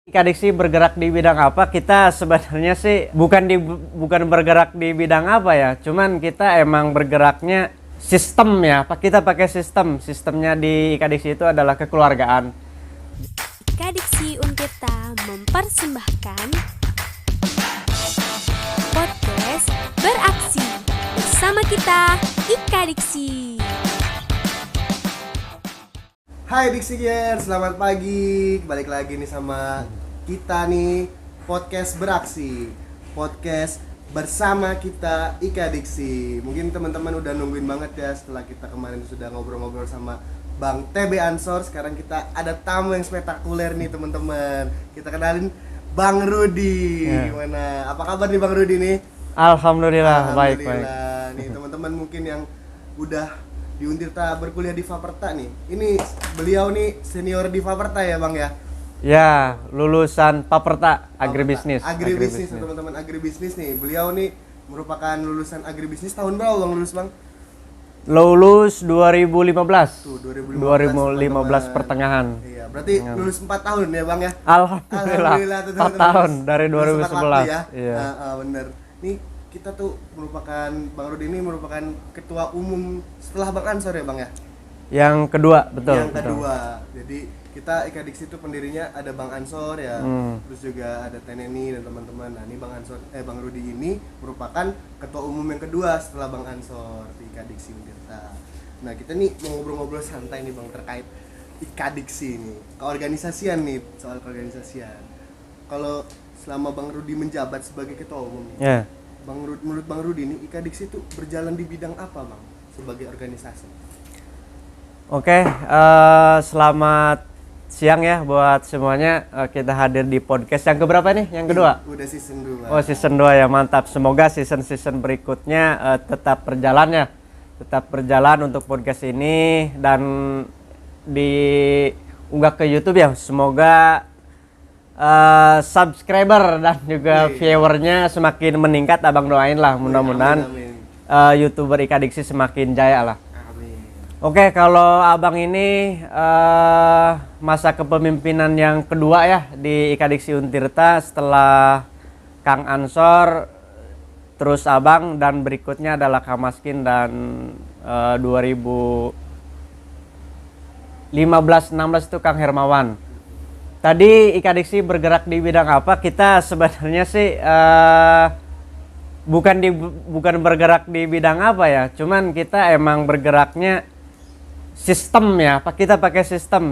Kadiksi bergerak di bidang apa? Kita sebenarnya sih bukan bergerak di bidang apa ya. Cuman kita emang bergeraknya sistem ya. Kita pakai sistemnya di Kadiksi itu adalah kekeluargaan. Kadiksi Untirta mempersembahkan podcast beraksi bersama kita Kadiksi. Hai Diksi Gear, selamat pagi. Balik lagi nih sama kita nih podcast beraksi, podcast bersama kita Diksi. Mungkin teman-teman udah nungguin banget ya setelah kita kemarin sudah ngobrol-ngobrol sama Bang TB Ansor. Sekarang kita ada tamu yang spektakuler nih teman-teman. Kita kenalin Bang Rudi. Gimana? Apa kabar nih Bang Rudi nih? Alhamdulillah, baik. Nih teman-teman mungkin yang udah di Untirta berkuliah di Faperta nih. Ini beliau nih senior di Faperta ya Bang ya? Ya, lulusan Faperta Agribisnis. Agribisnis teman-teman, agribisnis nih. Beliau nih merupakan lulusan agribisnis tahun berapa Bang lulus Bang? Lulus 2015. Tuh, 2015 pertengahan. Iya, berarti lulus 4 tahun ya Bang ya? Alhamdulillah tuh, 4 tahun dari lulus 2011. tepat waktu ya? Iya. Bener. Nih kita tuh merupakan Bang Rudi ini merupakan ketua umum setelah Bang Ansor ya Bang ya? Yang kedua, betul. Yang kedua. Jadi kita Diksi itu pendirinya ada Bang Ansor ya, terus juga ada Teneni dan teman-teman. Nah ini Bang Rudi ini merupakan ketua umum yang kedua setelah Bang Ansor di Diksi Untirta. Nah kita nih mau ngobrol-ngobrol santai nih Bang terkait Diksi ini, keorganisasian nih, soal keorganisasian. Kalau selama Bang Rudi menjabat sebagai ketua umum, menurut Bang Rudi ini Diksi itu berjalan di bidang apa Bang sebagai organisasi? Oke, selamat siang ya buat semuanya. Kita hadir di podcast yang keberapa nih? Yang kedua? Udah season 2. Oh, season 2 ya, mantap. Semoga season berikutnya tetap berjalan untuk podcast ini dan diunggah ke YouTube ya. Semoga subscriber dan juga viewernya semakin meningkat. Abang doain lah, mudah-mudahan YouTuber Diksi semakin jaya lah. Oke, kalau abang ini masa kepemimpinan yang kedua ya di Diksi Untirta setelah Kang Ansor, terus abang, dan berikutnya adalah Kang Maskin dan 2015-16 itu Kang Hermawan. Tadi Diksi bergerak di bidang apa? Kita sebenarnya sih bukan bergerak di bidang apa ya. Cuman kita emang bergeraknya sistem ya. Kita pakai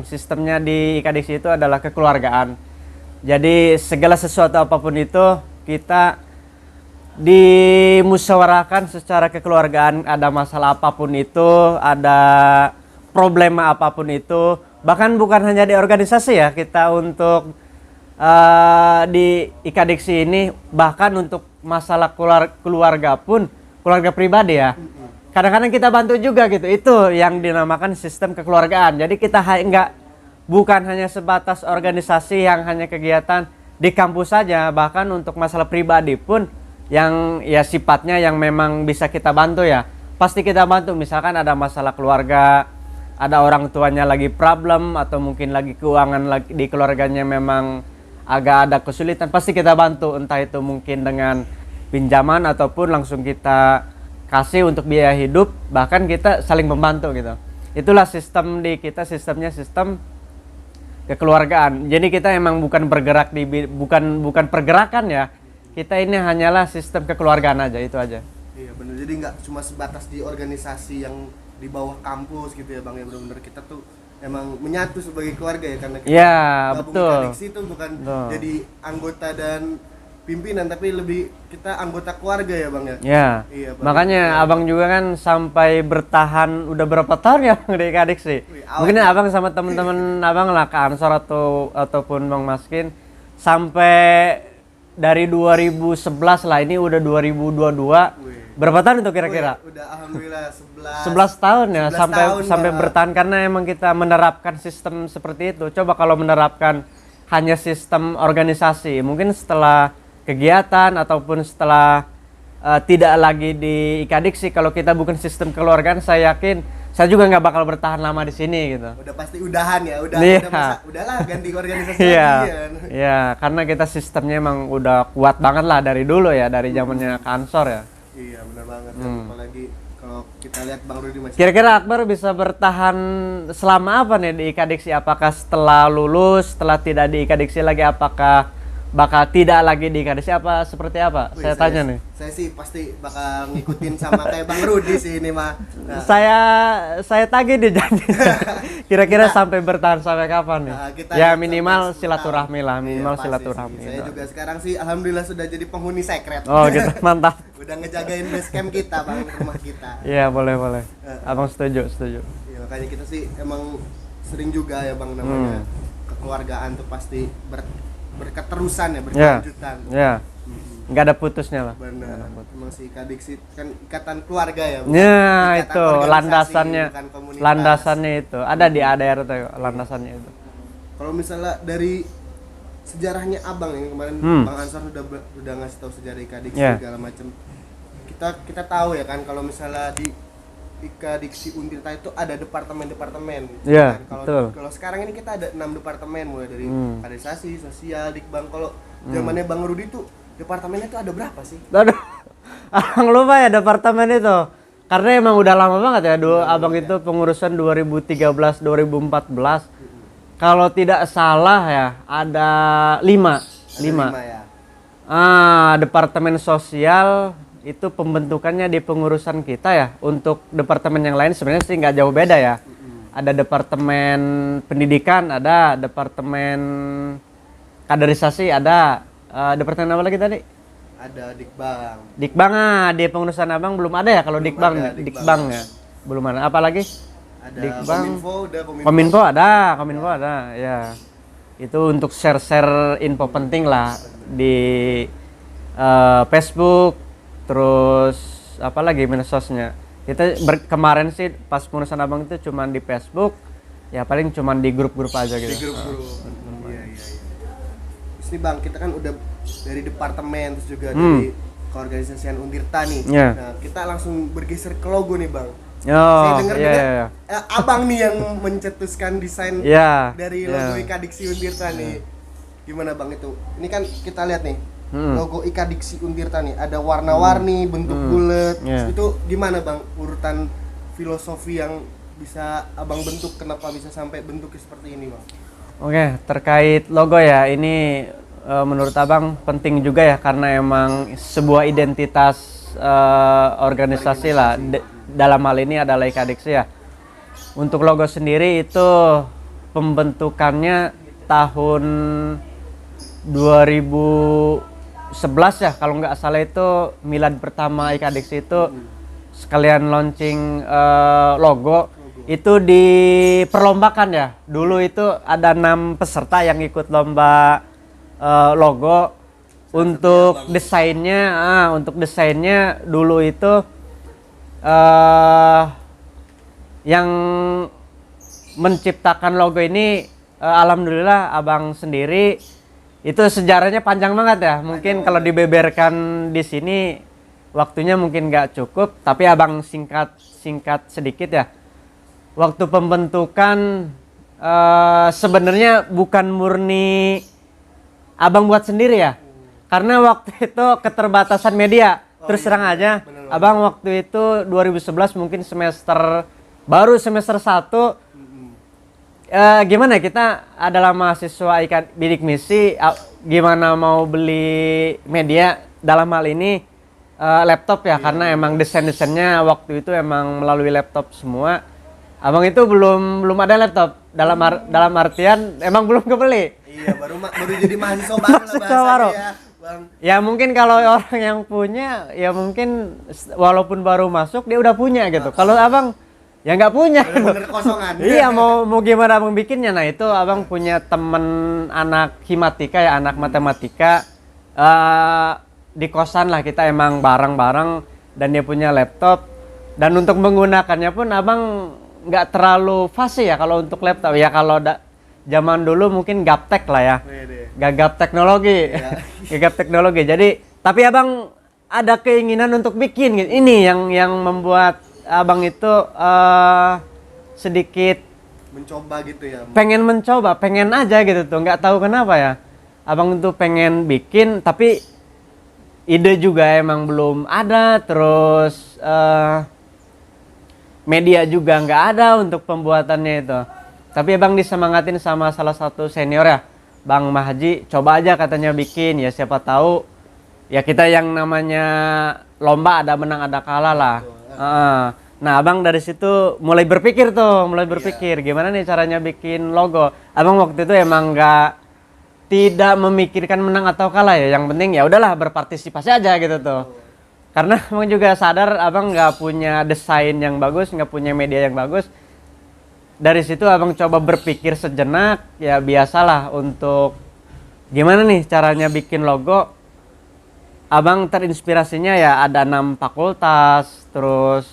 sistemnya di Diksi itu adalah kekeluargaan. Jadi segala sesuatu apapun itu kita dimusyawarahkan secara kekeluargaan. Ada masalah apapun itu, ada problema apapun itu, bahkan bukan hanya di organisasi ya, kita untuk di Diksi ini bahkan untuk masalah keluarga pun, keluarga pribadi ya, kadang-kadang kita bantu juga gitu. Itu yang dinamakan sistem kekeluargaan. Jadi kita bukan hanya sebatas organisasi yang hanya kegiatan di kampus saja, bahkan untuk masalah pribadi pun yang ya sifatnya yang memang bisa kita bantu ya, pasti kita bantu. Misalkan ada masalah keluarga, ada orang tuanya lagi problem, atau mungkin lagi keuangan di keluarganya memang agak ada kesulitan, pasti kita bantu. Entah itu mungkin dengan pinjaman ataupun langsung kita kasih untuk biaya hidup, bahkan kita saling membantu gitu. Itulah sistem di kita, sistemnya sistem kekeluargaan. Jadi kita emang bukan bergerak bukan pergerakan ya. Kita ini hanyalah sistem kekeluargaan aja, itu aja. Iya benar. Jadi nggak cuma sebatas di organisasi yang di bawah kampus gitu ya Bang ya, benar-benar kita tuh emang menyatu sebagai keluarga ya, karena kita gabung di Diksi itu bukan jadi anggota dan pimpinan, tapi lebih kita anggota keluarga ya Bang ya. Iya, makanya abang juga kan sampai bertahan udah berapa tahun ya Bang di Diksi. Mungkin abang sama teman-teman abang lah, Kak Ansor ataupun Bang Maskin, sampai dari 2011 lah, ini udah 2022. Berapa tahun itu kira-kira? Udah alhamdulillah 11 tahun ya, 11 tahun, sampai bertahan, karena emang kita menerapkan sistem seperti itu. Coba kalau menerapkan hanya sistem organisasi, mungkin setelah kegiatan ataupun setelah tidak lagi di Diksi, kalau kita bukan sistem kekeluargaan, saya yakin saya juga nggak bakal bertahan lama di sini gitu. Udah pasti udahan ya, Iya. udahlah ganti organisasi Iya, lagi ya. iya, karena kita sistemnya emang udah kuat banget lah dari dulu ya, dari zamannya Kansor ya. Iya, benar banget. Kan. Apalagi kalau kita lihat Bang Rudi masih Kira-kira Akbar bisa bertahan selama apa nih di IKA Diksi? Apakah setelah lulus, setelah tidak di IKA Diksi lagi, apakah bakal tidak lagi di IKA Diksi apa seperti apa? Wih, Saya tanya nih. Saya sih pasti bakal ngikutin sama kayak Bang Rudi sih ini mah. Nah, Saya tagih di janji. Kira-kira sampai bertahan sampai kapan nih? nah, kita Ya sampai minimal 10 silaturahmi lah, tahun. minimal Iya, pasti silaturahmi. sih. Saya juga sekarang sih alhamdulillah sudah jadi penghuni sekret. Oh gitu, mantap. Udah ngejagain base camp kita, Bang, rumah kita. Iya boleh. Abang setuju. Ya, makanya kita sih emang sering juga ya Bang namanya kekeluargaan tuh pasti berketerusan ya, berkelanjutan. Ya, nggak ada putusnya lah. Benar. Emang si Kadiksi kan ikatan keluarga ya. Ya Ikatan itu organisasi, landasannya, bukan komunitas. landasannya itu ada di ADR tuh landasannya itu. Kalau misalnya dari sejarahnya Abang yang kemarin Bang Ansar udah ngasih tahu sejarah Kadiksi segala macam. Kita tahu ya kan kalau misalnya di IKA Diksi Untirta itu ada departemen-departemen. Iya, Kan? betul. Kalau sekarang ini kita ada 6 departemen mulai dari kaderisasi, sosial, dikbang. Kalau zamannya Bang Rudi tuh departemennya itu ada berapa sih? Aduh, abang lupa ya departemen itu. Karena emang udah lama banget ya, abang itu pengurusan 2013-2014. Kalau tidak salah ya, ada 5. Ya. Departemen sosial itu pembentukannya di pengurusan kita ya. Untuk departemen yang lain sebenarnya sih nggak jauh beda ya. Ada departemen pendidikan, ada departemen kaderisasi, ada departemen apa lagi tadi? Ada dikbang. Dikbang di pengurusan abang belum ada ya kalau dikbang, ada, dikbang ya. Belum ada. Apa lagi? Ada Dikbang. Kominfo Kominfo ada, ya. Itu untuk share-share info penting lah di Facebook, terus apa lagi medsosnya. Kita kemarin sih pas pengurusan abang itu cuman di Facebook, ya paling cuman di grup-grup aja gitu. di grup-grup. Iya. Terus nih Bang, kita kan udah dari departemen terus juga dari keorganisasian Untirta nih. Iya. Nah, kita langsung bergeser ke logo nih Bang. Oh, Saya dengar juga iya. Abang nih yang mencetuskan desain Iya, dari iya. logo IKA Diksi Untirta nih. Gimana Bang itu? Ini kan kita lihat nih. Logo IKA Diksi Untirta nih ada warna-warni, bentuk bulat. Iya. Itu gimana Bang urutan filosofi yang bisa Abang bentuk, kenapa bisa sampai bentuknya seperti ini Bang? Oke, terkait logo ya, ini menurut abang penting juga ya karena emang sebuah identitas organisasi lah. Dalam hal ini adalah IKA Diksi ya. Untuk logo sendiri itu pembentukannya tahun 2011 ya, kalau nggak salah itu milad pertama IKA Diksi itu sekalian launching logo. Itu diperlombakan ya. Dulu itu ada 6 peserta yang ikut lomba logo. Untuk desainnya dulu itu yang menciptakan logo ini alhamdulillah abang sendiri. Itu sejarahnya panjang banget ya. Mungkin kalau dibeberkan di sini waktunya mungkin nggak cukup, tapi abang singkat sedikit ya. Waktu pembentukan sebenarnya bukan murni abang buat sendiri ya, karena waktu itu keterbatasan media. Terus terang aja, abang waktu itu 2011 mungkin baru semester 1. Gimana kita adalah mahasiswa IKA Bidik Misi, gimana mau beli media dalam hal ini laptop ya, karena emang desainnya waktu itu emang melalui laptop semua. Abang itu belum ada laptop, dalam artian emang belum kebeli. Iya, baru jadi mahasiswa baru lah bahasanya ya, Bang. Ya mungkin kalau orang yang punya ya mungkin walaupun baru masuk dia udah punya gitu. Kalau abang ya nggak punya. Bener-bener kosongan. Iya, mau gimana abang bikinnya. Nah itu abang punya temen anak himatika ya, anak matematika. Di kosan lah kita emang bareng-bareng dan dia punya laptop. Dan untuk menggunakannya pun abang nggak terlalu fasih ya kalau untuk laptop ya. Kalau zaman dulu mungkin gaptek lah ya, gagap teknologi. Gagap teknologi. Jadi tapi abang ada keinginan untuk bikin gitu. Ini yang membuat abang itu sedikit mencoba gitu ya. pengen mencoba, pengen aja gitu tuh, nggak tahu kenapa ya. Abang tuh pengen bikin, tapi ide juga emang belum ada, terus media juga nggak ada untuk pembuatannya itu. Tapi abang disemangatin sama salah satu senior ya, Bang Mahji, coba aja katanya bikin, ya siapa tahu ya kita yang namanya lomba ada menang ada kalah lah. Nah, abang dari situ mulai berpikir gimana nih caranya bikin logo. Abang waktu itu emang tidak memikirkan menang atau kalah ya. Yang penting ya udahlah berpartisipasi aja gitu tuh. Karena abang juga sadar abang nggak punya desain yang bagus, nggak punya media yang bagus. Dari situ abang coba berpikir sejenak, ya biasalah untuk gimana nih caranya bikin logo. Abang terinspirasinya ya ada 6 fakultas, terus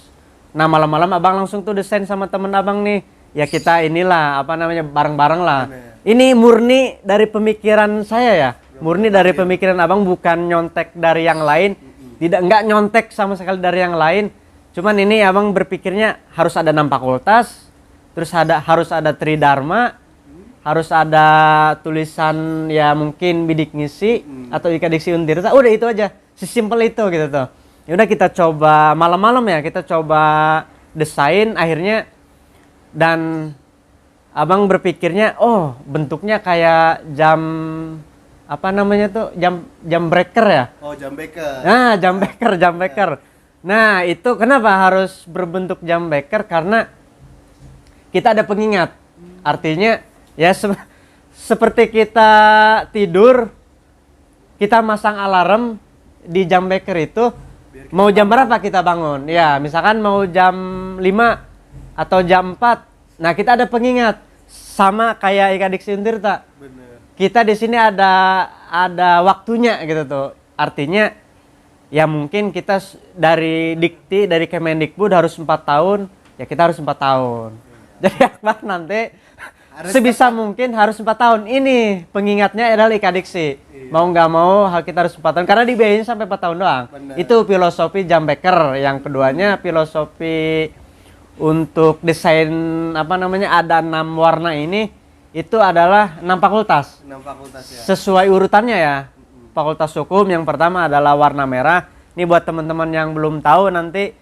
nah malam-malam abang langsung tuh desain sama temen abang nih. Ya kita inilah apa namanya bareng-bareng lah. Ini murni dari pemikiran saya ya. Murni dari pemikiran abang, bukan nyontek dari yang lain. Nggak nyontek sama sekali dari yang lain. Cuman ini abang berpikirnya harus ada 6 fakultas. Terus harus ada Tridharma. Harus ada tulisan ya mungkin bidik misi atau Ika Diksi Untirta. Udah itu aja. Sesimpel itu gitu tuh. Yaudah kita coba malam-malam ya, kita coba desain akhirnya, dan abang berpikirnya oh bentuknya kayak jam apa namanya tuh, jam breaker ya. Oh, jam beker. Nah, jam beker. Nah, itu kenapa harus berbentuk jam beker? Karena kita ada pengingat. Artinya ya seperti kita tidur, kita masang alarm di jam beker itu. Mau jam berapa kita bangun? Ya, misalkan mau jam 5 atau jam 4. Nah, kita ada pengingat. Sama kayak Ika Diksi Untirta. Bener. Kita di sini ada waktunya gitu tuh. Artinya ya mungkin kita dari Dikti, dari Kemendikbud harus 4 tahun, ya kita harus 4 tahun. Jadi apa nanti sebisa mungkin harus 4 tahun. Ini pengingatnya adalah Ika Diksi. Mau nggak mau kita harus 4 tahun karena dibiayain sampai 4 tahun doang. Bener. Itu filosofi jam beker. Yang keduanya filosofi untuk desain apa namanya ada 6 warna ini, itu adalah 6 fakultas. 6 fakultas ya. Sesuai urutannya ya. Fakultas Hukum yang pertama adalah warna merah. Ini buat teman-teman yang belum tahu nanti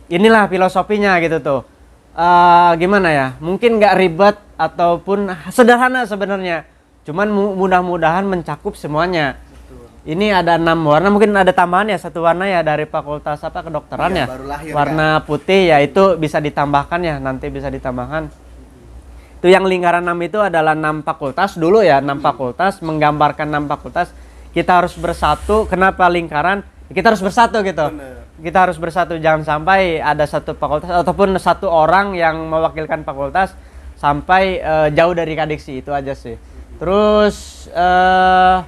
inilah filosofinya gitu tuh. Gimana ya? Mungkin nggak ribet ataupun sederhana sebenarnya. Cuman mudah-mudahan mencakup semuanya. Betul. Ini ada 6 warna, mungkin ada tambahan ya, 1 warna ya dari fakultas apa kedokteran Iya, ya. baru lahir, warna putih ya, itu bisa ditambahkan ya, nanti bisa ditambahkan. Itu yang lingkaran 6 itu adalah 6 fakultas dulu ya, 6 fakultas menggambarkan 6 fakultas. Kita harus bersatu. Kenapa lingkaran? Kita harus bersatu gitu. Bener. Kita harus bersatu, jangan sampai ada satu fakultas ataupun satu orang yang mewakilkan fakultas sampai jauh dari Ika Diksi. Itu aja sih. Terus 3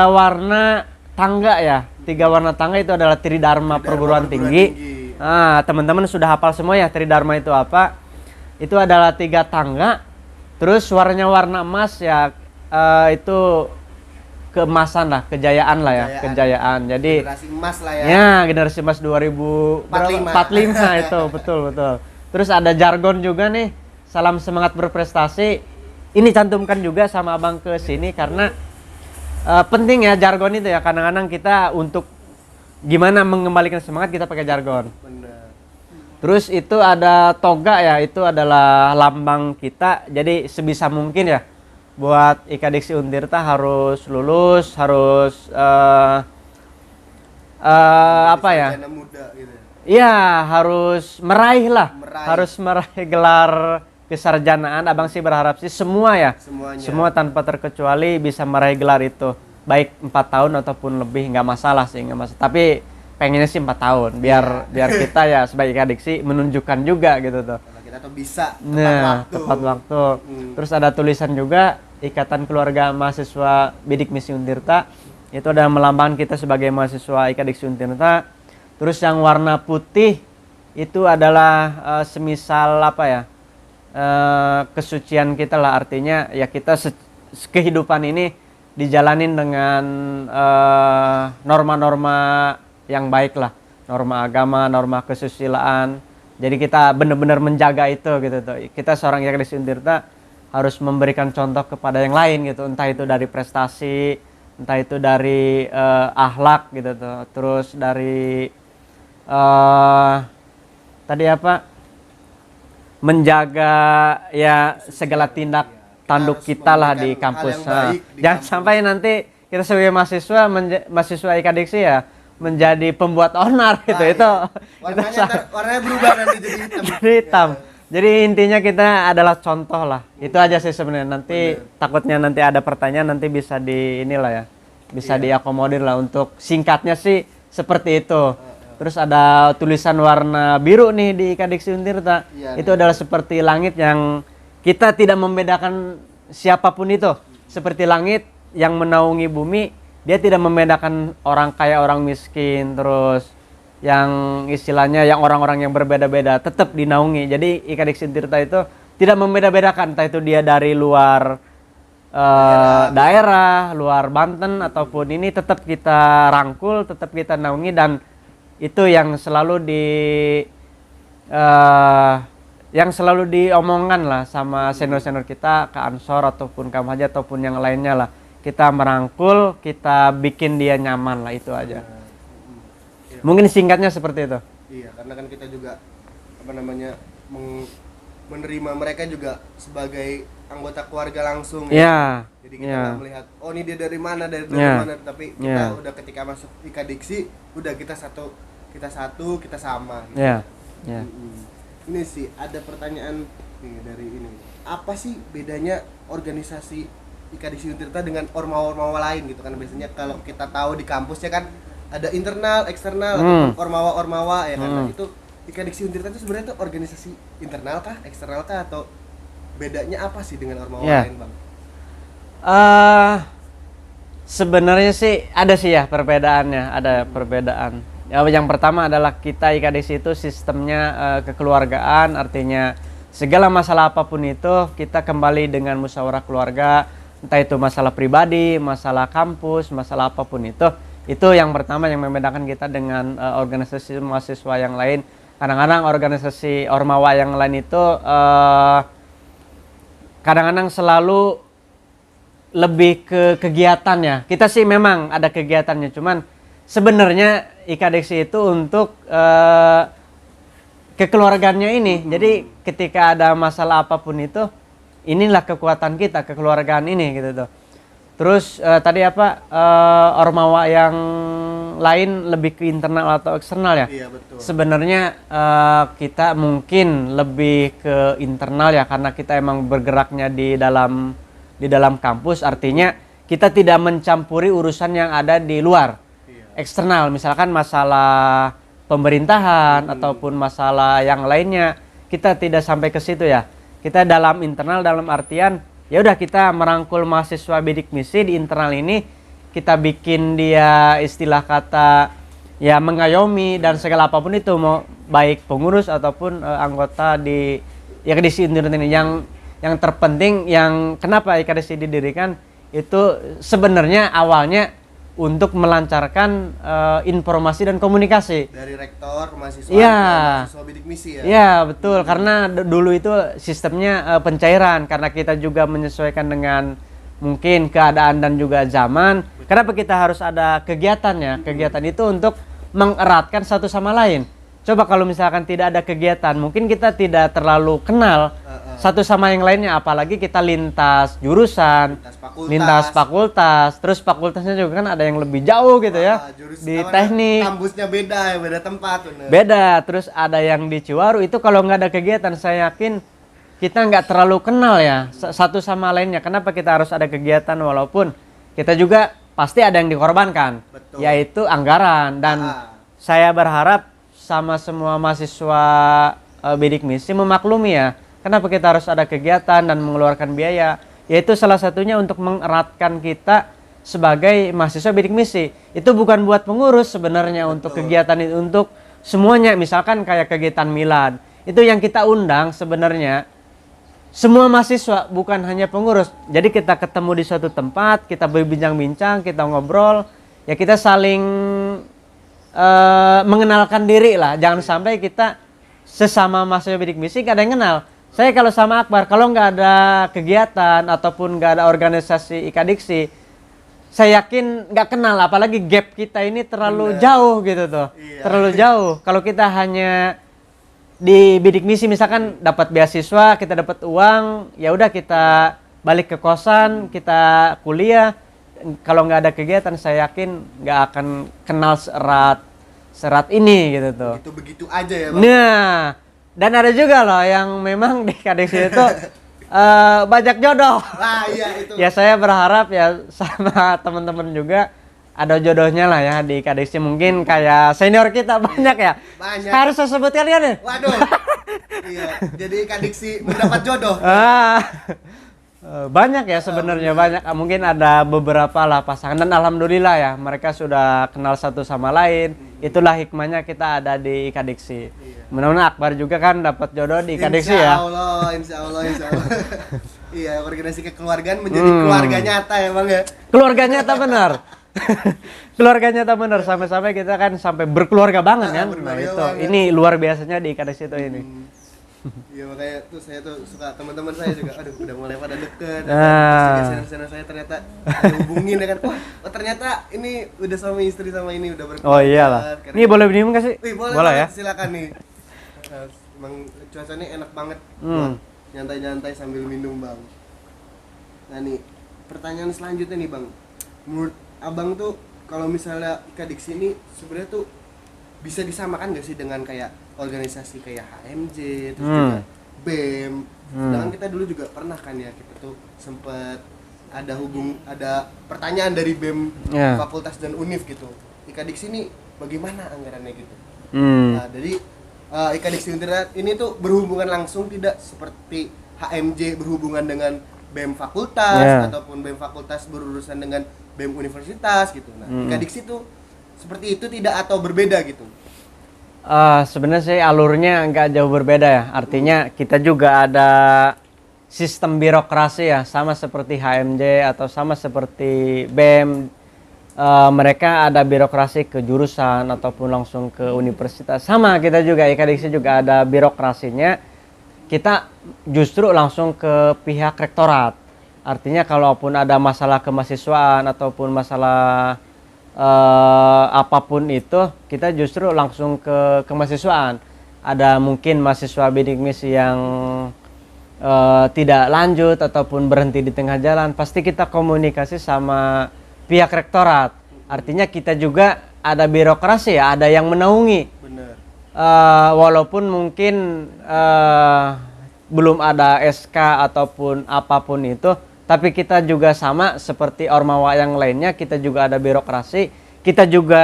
warna tangga ya. 3 warna tangga itu adalah Tridharma perguruan tinggi. Nah, teman-teman sudah hafal semua ya Tridharma itu apa? Itu adalah 3 tangga. Terus warnanya warna emas ya, itu keemasan lah, kejayaan lah ya, kejayaan. Jadi generasi emas lah ya. Ya, generasi emas 2045 itu, betul. Terus ada jargon juga nih, salam semangat berprestasi. Ini cantumkan juga sama abang ke sini karena penting ya jargon itu ya. Kadang-kadang kita untuk gimana mengembalikan semangat kita pakai jargon. Bener. Terus itu ada toga ya, itu adalah lambang kita. Jadi sebisa mungkin ya buat Ika Diksi Untirta harus lulus, harus apa ya? Sarjana muda gitu. Iya, harus meraih lah. Meraih. Harus meraih gelar kesarjanaan. Abang sih berharap sih semua ya. Semuanya. Semua tanpa terkecuali bisa meraih gelar itu. Baik 4 tahun ataupun lebih, nggak masalah sih, nggak masalah. Tapi pengennya sih 4 tahun biar kita ya sebagai Ika Diksi menunjukkan juga gitu tuh. Kalau kita tuh bisa Tepat waktu. Terus ada tulisan juga Ikatan Keluarga Mahasiswa Bidik Misi Untirta. Itu ada melambangkan kita sebagai mahasiswa Ika Diksi Untirta. Terus yang warna putih itu adalah semisal apa ya? Kesucian kita lah, artinya ya kita kehidupan ini dijalanin dengan norma-norma yang baik lah. norma agama, norma kesusilaan. Jadi kita benar-benar menjaga itu gitu tuh. Kita seorang IKADIX Untirta harus memberikan contoh kepada yang lain gitu, entah itu dari prestasi, entah itu dari akhlak gitu tuh. Terus dari tadi apa? Menjaga ya segala tindak tanduk kita lah di kampus. Jangan sampai nanti kita sebagai mahasiswa IKADIX ya menjadi pembuat onar gitu. Itu warnanya berubah nanti jadi hitam. Jadi hitam. Jadi intinya kita adalah contoh lah. Itu aja sih sebenarnya. Nanti takutnya nanti ada pertanyaan nanti bisa di inilah ya. Bisa diakomodir lah. Untuk singkatnya sih seperti itu. Terus ada tulisan warna biru nih di IKADIX Untirta. Itu adalah seperti langit yang kita tidak membedakan siapapun itu. Seperti langit yang menaungi bumi, dia tidak membedakan orang kaya, orang miskin, terus yang istilahnya yang orang-orang yang berbeda-beda tetap dinaungi. Jadi IKADIX Untirta itu tidak membeda-bedakan, entah itu dia dari luar daerah, luar Banten ataupun ini, tetap kita rangkul, tetap kita naungi. Dan itu yang selalu diomongkan lah sama senior-senior kita, Kak Ansor ataupun Kak Maja ataupun yang lainnya lah. Kita merangkul, kita bikin dia nyaman lah, itu aja. Mungkin singkatnya seperti itu. Iya, karena kan kita juga menerima mereka juga sebagai anggota keluarga langsung ya. Jadi kita nggak melihat oh ini dia dari mana, tapi kita udah ketika masuk IKADIX udah kita sama gitu. Ini sih ada pertanyaan nih dari ini. Apa sih bedanya organisasi IKADIX Untirta dengan ormawa-ormawa lain gitu kan? Biasanya kalau kita tahu di kampusnya kan ada internal, eksternal, ataupun ormawa-ormawa ya kan. Nah, itu IKADIX Untirta itu sebenarnya tuh organisasi internal kah, eksternal kah, atau bedanya apa sih dengan ormawa lain, Bang? Sebenarnya sih ada sih ya perbedaannya, ada perbedaan. Yang pertama adalah kita IKADIX itu sistemnya kekeluargaan, artinya segala masalah apapun itu kita kembali dengan musyawarah keluarga, entah itu masalah pribadi, masalah kampus, masalah apapun itu yang pertama yang membedakan kita dengan organisasi mahasiswa yang lain. Kadang-kadang organisasi ormawa yang lain itu kadang-kadang selalu lebih ke kegiatannya. Kita sih memang ada kegiatannya, cuman sebenarnya IKADIX itu untuk kekeluargaannya ini. Jadi ketika ada masalah apapun itu, inilah kekuatan kita, kekeluargaan ini gitu tuh. Terus tadi apa ormawa yang lain lebih ke internal atau eksternal ya? Iya, betul. Sebenarnya kita mungkin lebih ke internal ya, karena kita emang bergeraknya di dalam kampus, artinya kita tidak mencampuri urusan yang ada di luar. Eksternal, misalkan masalah pemerintahan ataupun masalah yang lainnya, kita tidak sampai ke situ ya. Kita dalam internal, dalam artian ya udah kita merangkul mahasiswa bidik misi di internal ini, kita bikin dia istilah kata ya mengayomi dan segala apapun itu, mau baik pengurus ataupun anggota di IKADIX Untirta ini. Yang terpenting, yang kenapa IKADIX didirikan itu sebenarnya awalnya untuk melancarkan informasi dan komunikasi dari rektor ke mahasiswa, mahasiswa bidik misi ya. Iya, betul. Karena dulu itu sistemnya pencairan, karena kita juga menyesuaikan dengan mungkin keadaan dan juga zaman. Kenapa kita harus ada kegiatannya? Kegiatan itu untuk mengeratkan satu sama lain. Coba kalau misalkan tidak ada kegiatan, mungkin kita tidak terlalu kenal satu sama yang lainnya, apalagi kita lintas jurusan, lintas fakultas, terus fakultasnya juga kan ada yang lebih jauh gitu ya, di teknik. Kampusnya beda ya, beda tempat. Bener. Beda, terus ada yang di Ciwaru, itu kalau nggak ada kegiatan, saya yakin kita nggak terlalu kenal ya satu sama lainnya. Kenapa kita harus ada kegiatan, walaupun kita juga pasti ada yang dikorbankan, yaitu anggaran. Dan saya berharap sama semua mahasiswa bidik misi memaklumi ya, kenapa kita harus ada kegiatan dan mengeluarkan biaya, yaitu salah satunya untuk mengeratkan kita sebagai mahasiswa bidik misi. Itu bukan buat pengurus sebenarnya. Untuk kegiatan itu untuk semuanya. Misalkan kayak kegiatan milad, itu yang kita undang sebenarnya semua mahasiswa, bukan hanya pengurus. Jadi kita ketemu di suatu tempat, kita berbincang-bincang, kita ngobrol, ya kita saling mengenalkan diri lah. Jangan sampai kita sesama mahasiswa bidik misi gak ada yang kenal. Saya kalau sama Akbar, kalau nggak ada kegiatan ataupun nggak ada organisasi IKADIKSI, saya yakin nggak kenal. Apalagi gap kita ini terlalu jauh gitu tuh. Iya. Terlalu jauh. Kalau kita hanya di bidik misi misalkan dapat beasiswa, kita dapat uang, ya udah kita balik ke kosan, kita kuliah. Kalau nggak ada kegiatan, saya yakin nggak akan kenal serat ini gitu tuh. Itu begitu aja ya Bang. Nah, dan ada juga loh yang memang di KDC itu bajak jodoh. Ah iya itu. Ya saya berharap ya sama teman-teman juga ada jodohnya lah ya di KDC. Mungkin kayak senior kita banyak ya. Banyak. Harus saya sebut kalian ya. Waduh. Iya, jadi kadiksi mendapat jodoh. Banyak ya sebenarnya banyak. Mungkin ada beberapa lah pasangan dan alhamdulillah ya mereka sudah kenal satu sama lain. Itulah hikmahnya kita ada di IKADIKSI. Mudah-mudahan Akbar juga kan dapat jodoh di IKADIKSI ya. Insya Allah. Iya, organisasi kekeluargaan menjadi keluarga nyata ya Bang ya. Keluarga nyata benar. Keluarga nyata benar. Sampai-sampai kita kan sampai berkeluarga banget kan. Nah berkeluarga itu, banget. ini luar biasanya di IKADIKSI itu ini. Iya makanya tuh saya tuh suka teman-teman saya juga, aduh udah mulai pada deket. Senior saya ternyata hubungin ya kan, wah ternyata ini udah suami istri sama ini udah berkeluarga. Oh iyalah. Ini boleh minum nggak sih? Wih, boleh ya. Silakan nih. Emang cuacanya enak banget buat nyantai-nyantai sambil minum Bang. Nah nih pertanyaan selanjutnya nih Bang, menurut Abang tuh kalau misalnya IKADIKSI ini sebenarnya tuh bisa disamakan nggak sih dengan kayak organisasi kayak HMJ, terus juga BEM. Sedangkan kita dulu juga pernah kan ya, kita tuh sempat ada pertanyaan dari BEM Fakultas dan Univ gitu. IKADIKSI ini bagaimana anggarannya gitu. Nah, jadi IKADIKSI Untirta ini tuh berhubungan langsung tidak seperti HMJ berhubungan dengan BEM Fakultas ataupun BEM Fakultas berurusan dengan BEM Universitas gitu. Nah, IKADIKSI tuh seperti itu tidak atau berbeda gitu. Sebenarnya sih alurnya nggak jauh berbeda ya. Artinya kita juga ada sistem birokrasi ya, sama seperti HMJ atau sama seperti BEM. Mereka ada birokrasi ke jurusan ataupun langsung ke universitas. Sama kita juga, IKADIKSI juga ada birokrasinya. Kita justru langsung ke pihak rektorat. Artinya kalaupun ada masalah kemahasiswaan ataupun masalah apapun itu, kita justru langsung ke kemahasiswaan. Ada mungkin mahasiswa bidik misi yang tidak lanjut ataupun berhenti di tengah jalan, pasti kita komunikasi sama pihak rektorat. Artinya kita juga ada birokrasi ya, ada yang menaungi. Bener. Walaupun mungkin belum ada SK ataupun apapun itu, tapi kita juga sama seperti ormawa yang lainnya, kita juga ada birokrasi, kita juga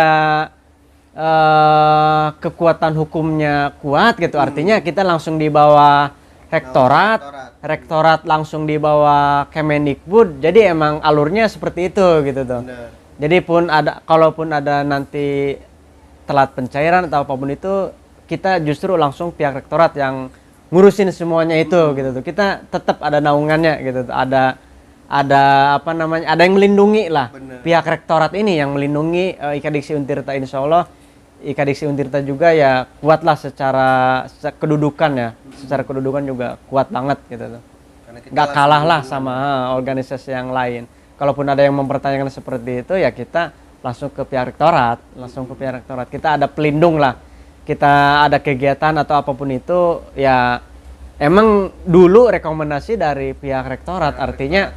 kekuatan hukumnya kuat gitu. Artinya kita langsung di bawah rektorat langsung di bawah Kemendikbud. Jadi emang alurnya seperti itu gitu tuh. Bener. Jadi kalaupun ada nanti telat pencairan atau apapun itu, kita justru langsung pihak rektorat yang ngurusin semuanya itu gitu tuh. Kita tetap ada naungannya gitu tuh. Ada apa namanya, ada yang melindungi lah. Bener. Pihak rektorat ini yang melindungi IKADIKSI Untirta. Insya Allah IKADIKSI Untirta juga ya kuatlah secara kedudukan ya, secara kedudukan juga kuat banget gitu tuh. Nggak kalah lah sama organisasi yang lain. Kalaupun ada yang mempertanyakan seperti itu ya kita langsung ke pihak rektorat, kita ada pelindung lah. Kita ada kegiatan atau apapun itu ya emang dulu rekomendasi dari pihak rektorat, artinya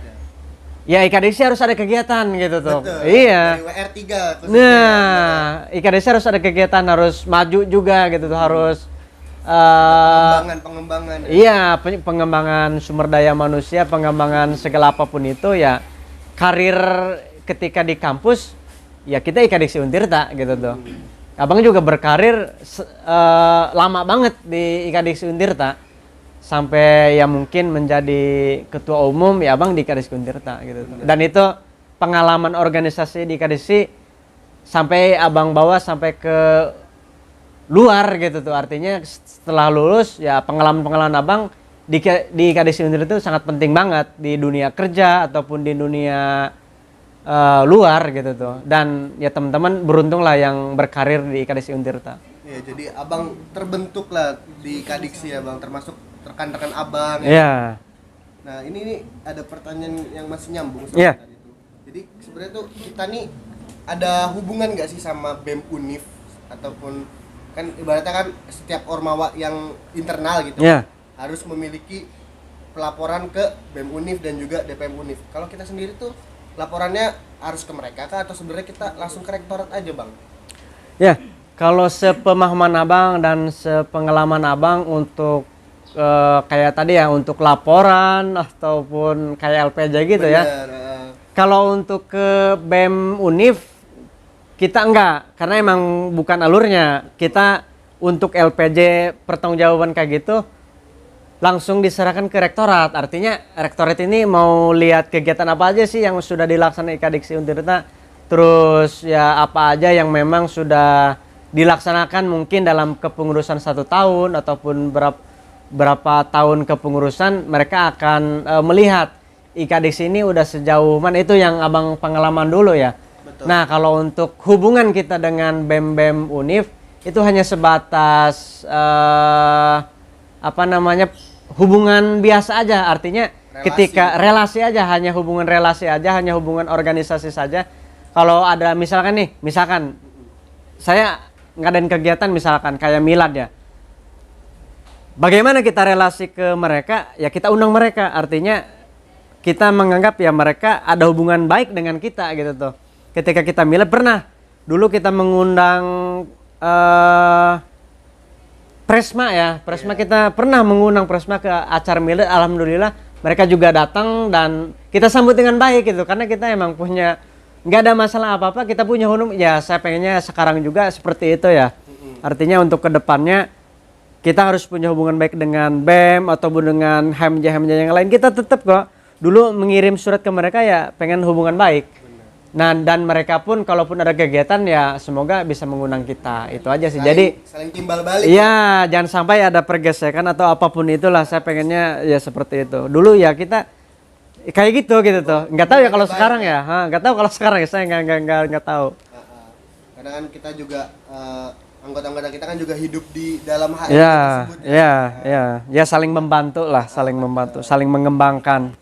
ya IKADIKSI harus ada kegiatan gitu tuh. Betul. Iya. Dari WR3 khususnya. Nah, IKADIKSI harus ada kegiatan, harus maju juga gitu tuh, harus pengembangan. Iya, pengembangan sumber daya manusia, pengembangan segala apapun itu ya. Karir ketika di kampus ya kita IKADIKSI Untirta gitu tuh. Abang juga berkarir lama banget di IKADIKSI Untirta. Sampai ya mungkin menjadi ketua umum ya Abang di IKADIKSI Untirta gitu. Dan itu pengalaman organisasi di IKADIKSI sampai Abang bawa sampai ke luar gitu tuh. Artinya setelah lulus ya pengalaman Abang di IKADIKSI Untirta itu sangat penting banget di dunia kerja ataupun di dunia luar gitu tuh. Dan ya teman-teman beruntung lah yang berkarir di IKADIKSI Untirta. Ya, jadi abang terbentuk lah di Kadiksi ya bang, termasuk rekan-rekan abang. Iya. Nah ini ada pertanyaan yang masih nyambung sama Iya. tadi itu. Jadi sebenarnya tuh kita nih ada hubungan nggak sih sama BEM Univ ataupun kan ibaratnya kan setiap ormawa yang internal gitu Iya. harus memiliki pelaporan ke BEM Univ dan juga DPM Univ. Kalau kita sendiri tuh laporannya harus ke mereka kah atau sebenarnya kita langsung ke rektorat aja bang? Ya, kalau sepemahaman abang dan sepengalaman abang untuk kayak tadi ya untuk laporan ataupun kayak LPJ gitu ya. Bener, Kalau untuk ke BEM Univ kita enggak, karena emang bukan alurnya. Kita untuk LPJ pertanggungjawaban kayak gitu langsung diserahkan ke rektorat. Artinya rektorat ini mau lihat kegiatan apa aja sih yang sudah dilaksanakan IKADIKSI Untirta, terus ya apa aja yang memang sudah dilaksanakan mungkin dalam kepengurusan 1 tahun ataupun berapa tahun kepengurusan, mereka akan melihat IKADIKSI ini udah sejauh mana, itu yang abang pengalaman dulu ya. Betul. Nah kalau untuk hubungan kita dengan BEM-BEM Univ itu hanya sebatas hubungan biasa aja, artinya ketika relasi aja, hanya hubungan relasi aja, hanya hubungan organisasi saja. Kalau ada misalkan saya ngadain kegiatan misalkan kayak milad ya, bagaimana kita relasi ke mereka ya, kita undang mereka, artinya kita menganggap ya mereka ada hubungan baik dengan kita gitu tuh. Ketika kita milad pernah dulu kita mengundang Presma ya, Presma kita pernah mengundang Presma ke acara milad, alhamdulillah mereka juga datang dan kita sambut dengan baik gitu, karena kita emang punya nggak ada masalah apa-apa, kita punya hubungan ya. Saya pengennya sekarang juga seperti itu ya. Artinya untuk kedepannya kita harus punya hubungan baik dengan BEM ataupun dengan HMJ yang lain. Kita tetap kok dulu mengirim surat ke mereka ya, pengen hubungan baik. Nah dan mereka pun kalaupun ada kegiatan ya semoga bisa mengundang kita, itu aja sih. Jadi saling timbal balik. iya, jangan sampai ada pergesekan atau apapun itulah. Saya pengennya ya seperti itu. Dulu ya kita kayak gitu tuh. Nggak tahu ya kalau sekarang ya. Nggak tahu kalau sekarang ya, saya nggak tahu. Karena kan kita juga anggota-anggota kita kan juga hidup di dalam HMJ Ya, tersebut. ya saling membantu lah, saling membantu, saling mengembangkan.